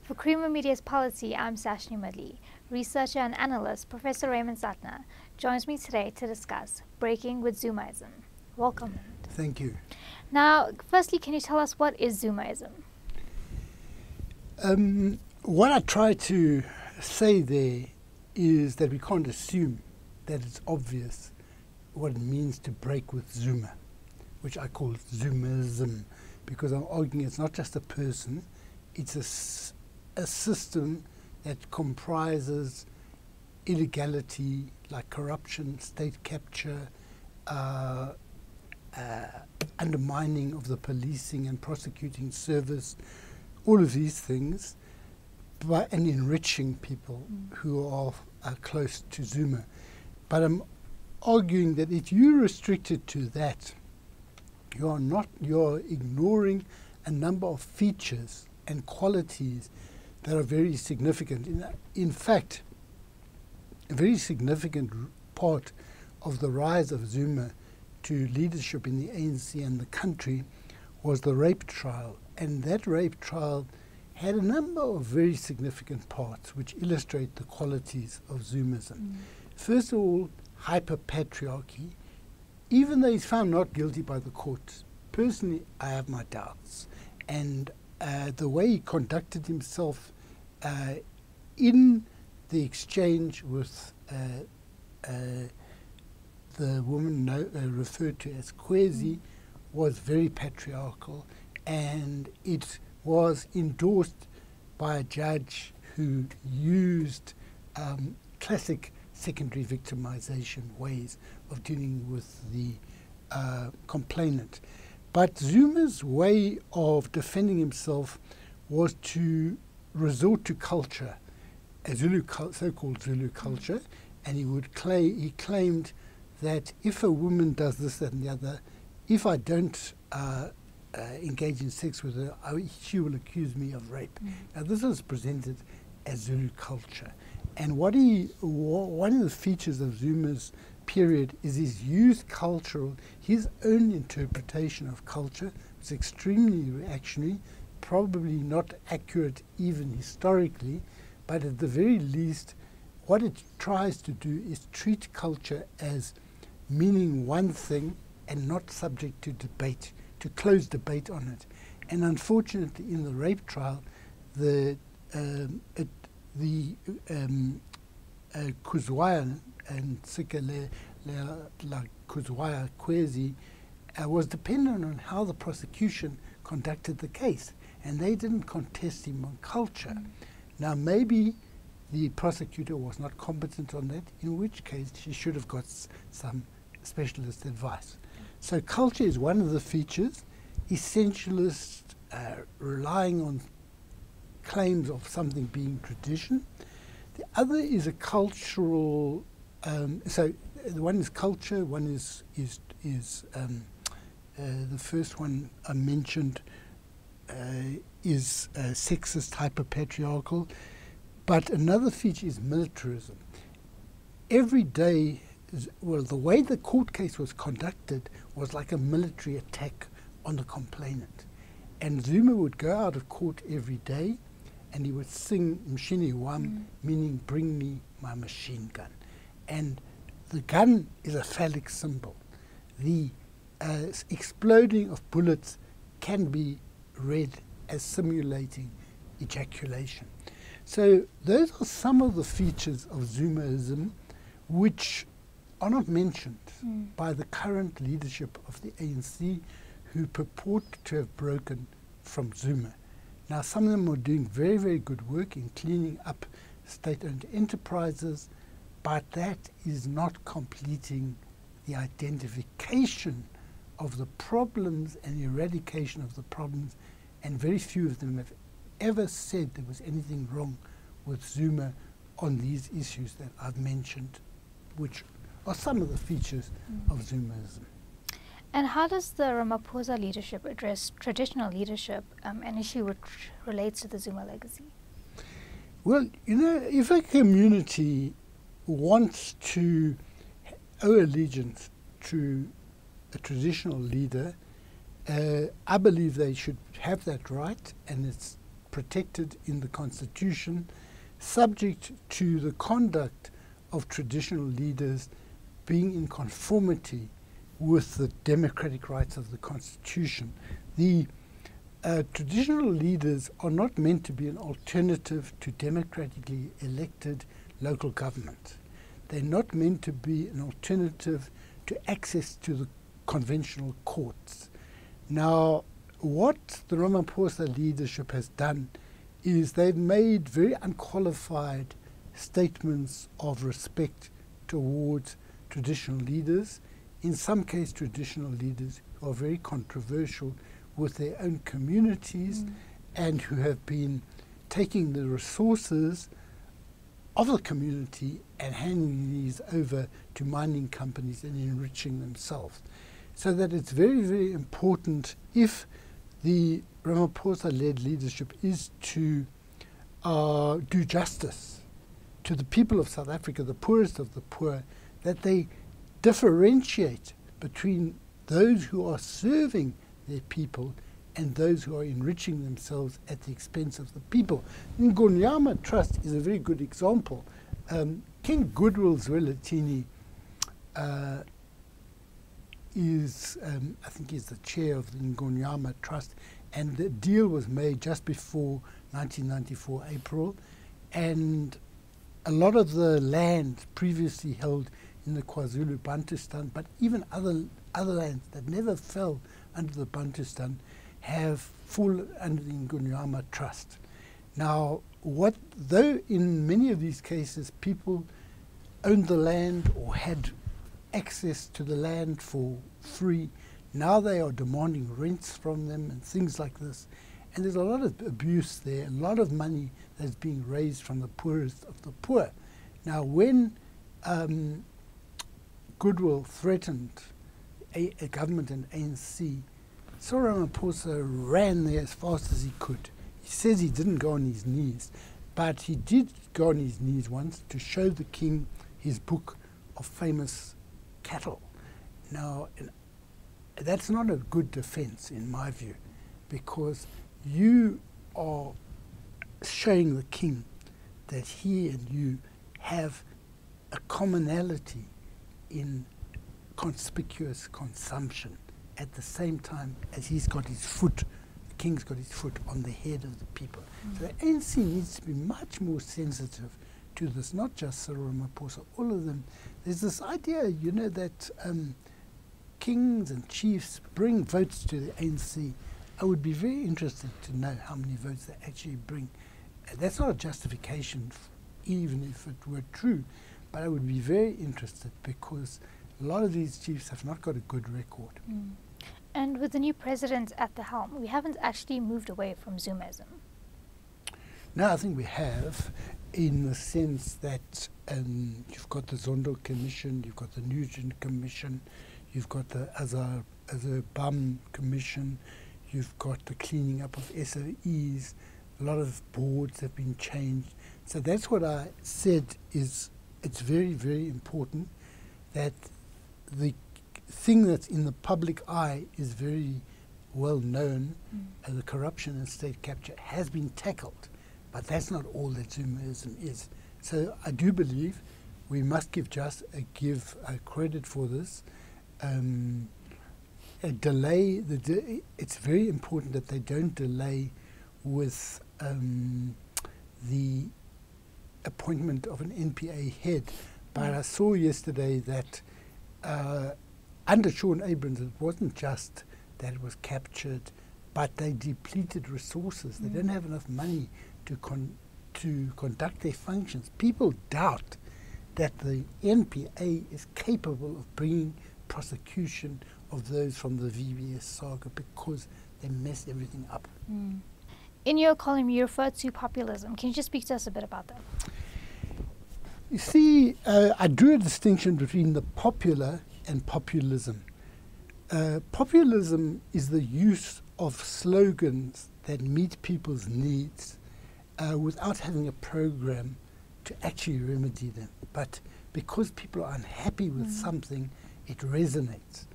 For Creamer Media's Polity, I'm Sashni Madli. Researcher and analyst Professor Raymond Suttner joins me today to discuss Breaking with Zumaism. Welcome. Thank you. Now, firstly, can you tell us what is Zumaism? What I try to say there is that we can't assume that it's obvious what it means to break with Zuma, which I call Zumaism, because I'm arguing it's not just a person, it's a system that comprises illegality like corruption, state capture, undermining of the policing and prosecuting service, all of these things, and enriching people who are close to Zuma. But I'm arguing that if you restrict it to that, you're ignoring a number of features and qualities that are very significant. In fact, a very significant part of the rise of Zuma to leadership in the ANC and the country was the rape trial. And that rape trial had a number of very significant parts which illustrate the qualities of Zumaism. First of all, hyper-patriarchy. Even though he's found not guilty by the court, personally I have my doubts. And the way he conducted himself in the exchange with the woman referred to as Kwezi was very patriarchal, and it was endorsed by a judge who used classic secondary victimization ways of dealing with the complainant. But Zuma's way of defending himself was to resort to culture, a so-called Zulu culture, and he claimed that if a woman does this, that, and the other, if I don't engage in sex with her, she will accuse me of rape. Now, this is presented as Zulu culture. And one of the features of Zuma's period is his his own interpretation of culture. It's extremely reactionary, probably not accurate even historically, but at the very least, what it tries to do is treat culture as meaning one thing and not subject to debate, to close debate on it. And unfortunately, in the rape trial, the Kuzwaya and Sikele la Kuzwaya Kwezi was dependent on how the prosecution conducted the case, and they didn't contest him on culture. Now, maybe the prosecutor was not competent on that, in which case she should have got some specialist advice. So culture is one of the features. Essentialist, relying on claims of something being tradition. The other is a cultural, so one is culture, one is the first one I mentioned is sexist, hyper-patriarchal. But another feature is militarism. Every day, the way the court case was conducted was like a military attack on the complainant. And Zuma would go out of court every day and he would sing Mshini Wam, meaning bring me my machine gun. And the gun is a phallic symbol. The exploding of bullets can be read as simulating ejaculation. So those are some of the features of Zumaism which are not mentioned by the current leadership of the ANC, who purport to have broken from Zuma. Now, some of them are doing very, very good work in cleaning up state-owned enterprises, but that is not completing the identification of the problems and eradication of the problems, and very few of them have ever said there was anything wrong with Zuma on these issues that I've mentioned, which are some of the features of Zumaism. And how does the Ramaphosa leadership address traditional leadership, an issue which relates to the Zuma legacy? Well, you know, if a community wants to owe allegiance to a traditional leader, I believe they should have that right, and it's protected in the Constitution, subject to the conduct of traditional leaders being in conformity with the democratic rights of the Constitution. The traditional leaders are not meant to be an alternative to democratically elected local government. They're not meant to be an alternative to access to the conventional courts. Now, what the Ramaphosa leadership has done is they've made very unqualified statements of respect towards traditional leaders, in some cases traditional leaders who are very controversial with their own communities and who have been taking the resources of the community and handing these over to mining companies and enriching themselves. So that it's very, very important, if the Ramaphosa-led leadership is to do justice to the people of South Africa, the poorest of the poor, that they differentiate between those who are serving their people and those who are enriching themselves at the expense of the people. Ngonyama Trust is a very good example. King Goodwill Zwelithini is, I think he's the chair of the Ngonyama Trust, and the deal was made just before 1994 April, and a lot of the land previously held in the KwaZulu Bantustan, but even other lands that never fell under the Bantustan, have fallen under the Ngonyama Trust. Now, though in many of these cases people owned the land or had access to the land for free, now they are demanding rents from them and things like this. And there's a lot of abuse there, a lot of money that's being raised from the poorest of the poor. Now, when Goodwill threatened a government and ANC, Cyril Ramaphosa ran there as fast as he could. He says he didn't go on his knees, but he did go on his knees once to show the king his book of famous cattle. Now, that's not a good defense in my view, because you are showing the king that he and you have a commonality in conspicuous consumption, at the same time as he's got his foot, the king's got his foot on the head of the people. So the ANC needs to be much more sensitive to this, not just Cyril Ramaphosa, all of them. There's this idea, you know, that kings and chiefs bring votes to the ANC. I would be very interested to know how many votes they actually bring. That's not a justification, even if it were true, but I would be very interested, because a lot of these chiefs have not got a good record. And with the new president at the helm, we haven't actually moved away from Zumaism. No, I think we have, in the sense that you've got the Zondo Commission, you've got the Nugent Commission, you've got the Azarbam Commission, you've got the cleaning up of SOEs, a lot of boards have been changed. So that's what I said, is it's very, very important that the thing that's in the public eye is very well known, the corruption and state capture has been tackled, but that's not all that Zumaism is. So I do believe we must give credit for this. It's very important that they don't delay with the appointment of an NPA head. But I saw yesterday that under Sean Abrams, it wasn't just that it was captured, but they depleted resources. They don't have enough money to conduct their functions. People doubt that the NPA is capable of bringing prosecution of those from the VBS saga, because they messed everything up. In your column, you refer to populism. Can you just speak to us a bit about that? You see, I drew a distinction between the popular and populism. Populism is the use of slogans that meet people's needs without having a program to actually remedy them. But because people are unhappy with something, it resonates.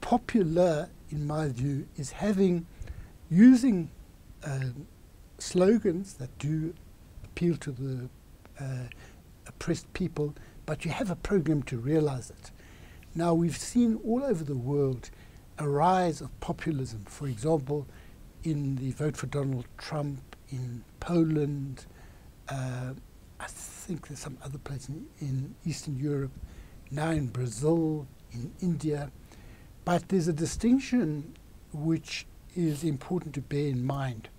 Popular, in my view, is using slogans that do appeal to the oppressed people, but you have a program to realize it. Now, we've seen all over the world a rise of populism. For example, in the vote for Donald Trump in Poland, I think there's some other place in Eastern Europe, now in Brazil, in India. But there's a distinction which is important to bear in mind.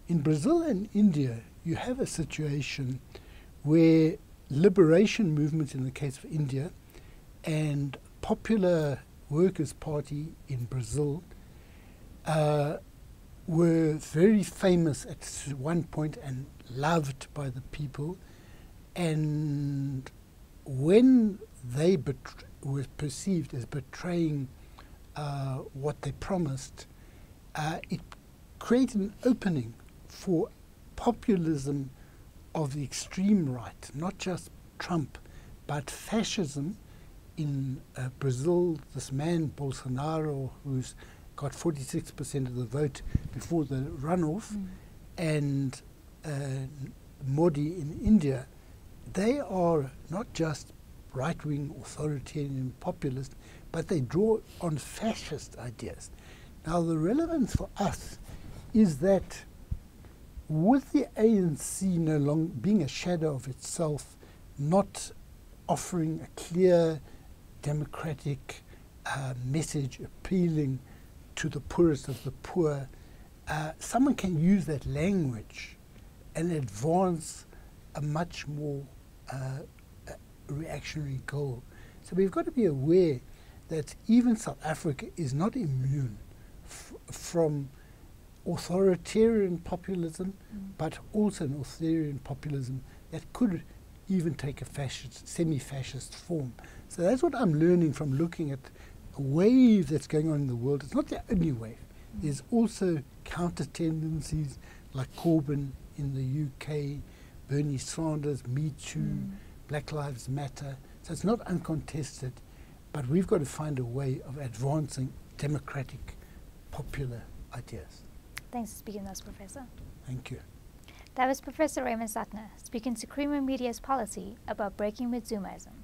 In Brazil and India, you have a situation where liberation movements, in the case of India, and Popular Workers' Party in Brazil were very famous at one point and loved by the people. And when they were perceived as betraying what they promised, it created an opening for populism of the extreme right, not just Trump, but fascism. In Brazil, this man, Bolsonaro, who's got 46% of the vote before the runoff, and Modi in India, they are not just right-wing, authoritarian, populist, but they draw on fascist ideas. Now, the relevance for us is that with the ANC no longer being a shadow of itself, not offering a clear democratic message appealing to the poorest of the poor, someone can use that language and advance a much more reactionary goal. So we've got to be aware that even South Africa is not immune from authoritarian populism, but also an authoritarian populism that could even take a fascist, semi-fascist form. So that's what I'm learning from looking at a wave that's going on in the world. It's not the only wave. There's also counter tendencies like Corbyn in the UK, Bernie Sanders, Me Too, Black Lives Matter. So it's not uncontested, but we've got to find a way of advancing democratic, popular ideas. Thanks for speaking to us, Professor. Thank you. That was Professor Raymond Suttner speaking to Creamer Media's Polity about breaking with Zumaism.